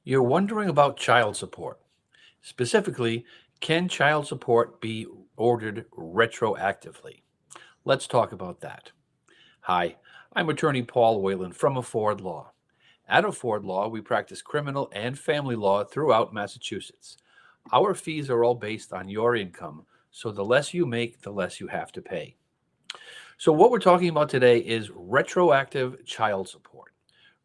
You're wondering about child support. Specifically, can child support be ordered retroactively? Let's talk about that. Hi, I'm attorney Paul Whalen from Afford Law. At Afford Law, we practice criminal and family law throughout Massachusetts. Our fees are all based on your income, so the less you make, the less you have to pay. So, what we're talking about today is retroactive child support.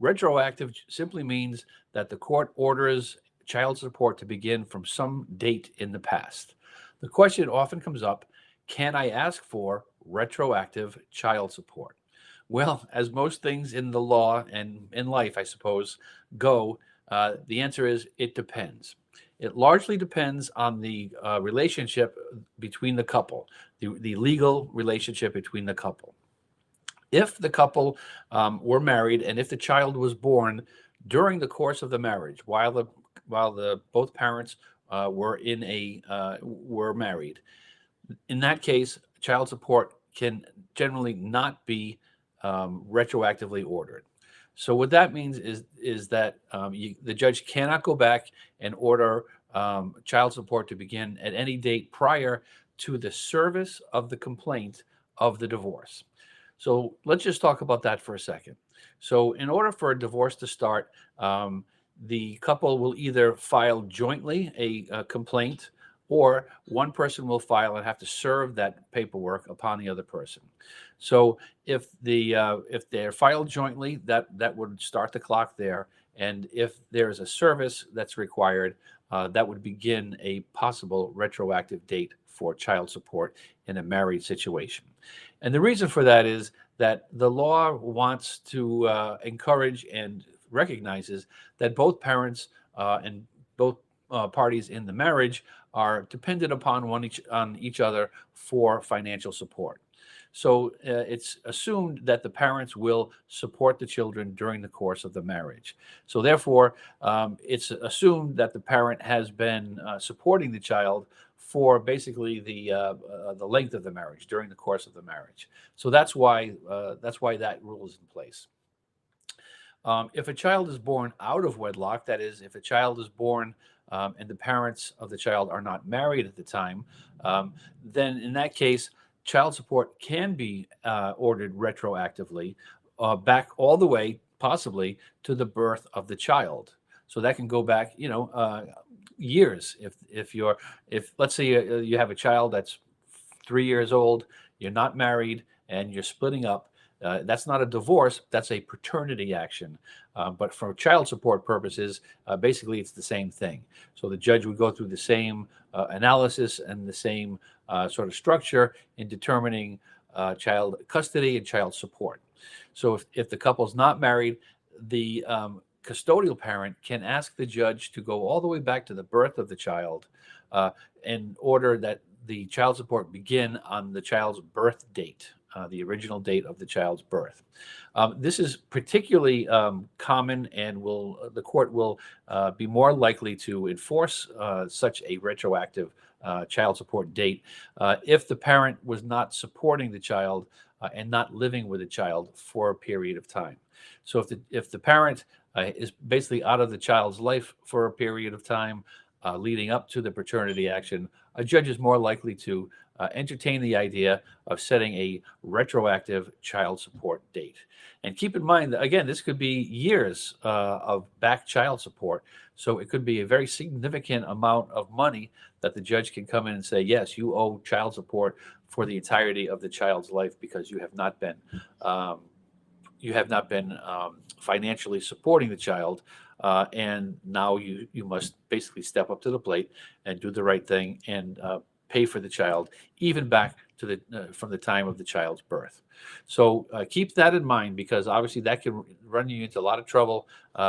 Retroactive simply means that the court orders child support to begin from some date in the past. The question often comes up, can I ask for retroactive child support? Well, as most things in the law and in life, I suppose, go, the answer is it depends. It largely depends on the relationship between the couple, the legal relationship between the couple. If the couple were married and if the child was born during the course of the marriage, while the both parents were married, in that case, child support can generally not be retroactively ordered. So what that means is that the judge cannot go back and order child support to begin at any date prior to the service of the complaint of the divorce. So let's just talk about that for a second. So in order for a divorce to start, the couple will either file jointly a complaint, or one person will file and have to serve that paperwork upon the other person. So if they're filed jointly, that would start the clock there. And if there is a service that's required, that would begin a possible retroactive date for child support in a married situation. And the reason for that is that the law wants to encourage and recognizes that both parents and both parties in the marriage are dependent upon on each other for financial support. So it's assumed that the parents will support the children during the course of the marriage. So therefore, it's assumed that the parent has been supporting the child for basically the length of the marriage, during the course of the marriage. So that's why that rule is in place. If a child is born out of wedlock, that is, if a child is born and the parents of the child are not married at the time, then in that case, child support can be ordered retroactively back all the way, possibly, to the birth of the child. So that can go back, years. If let's say you have a child that's 3 years old, you're not married, and you're splitting up. That's not a divorce, that's a paternity action. But for child support purposes, basically it's the same thing. So the judge would go through the same analysis and the same sort of structure in determining child custody and child support. So if the couple's not married, the custodial parent can ask the judge to go all the way back to the birth of the child in order that the child support begin on the child's birth date, the original date of the child's birth. This is particularly common, and the court will be more likely to enforce such a retroactive child support date if the parent was not supporting the child and not living with the child for a period of time. So if the parent is basically out of the child's life for a period of time leading up to the paternity action, a judge is more likely to entertain the idea of setting a retroactive child support date. And keep in mind that, again, this could be years of back child support. So it could be a very significant amount of money that the judge can come in and say, yes, you owe child support for the entirety of the child's life because you have not been financially supporting the child, and now you must basically step up to the plate and do the right thing and pay for the child, even back to from the time of the child's birth. So keep that in mind, because obviously that can run you into a lot of trouble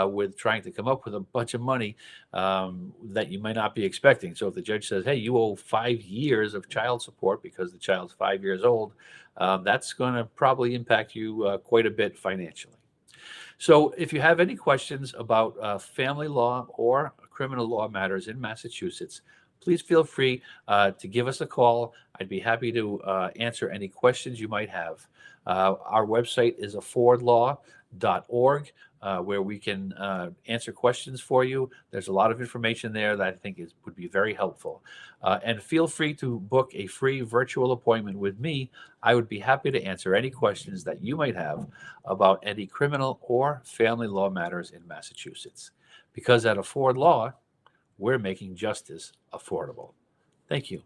with trying to come up with a bunch of money that you might not be expecting. So if the judge says, "Hey, you owe 5 years of child support because the child's 5 years old," that's going to probably impact you quite a bit financially. So if you have any questions about family law or criminal law matters in Massachusetts, please feel free to give us a call. I'd be happy to answer any questions you might have. Our website is affordlaw.org. where we can answer questions for you. There's a lot of information there that I think would be very helpful. And feel free to book a free virtual appointment with me. I would be happy to answer any questions that you might have about any criminal or family law matters in Massachusetts. Because at Afford Law, we're making justice affordable. Thank you.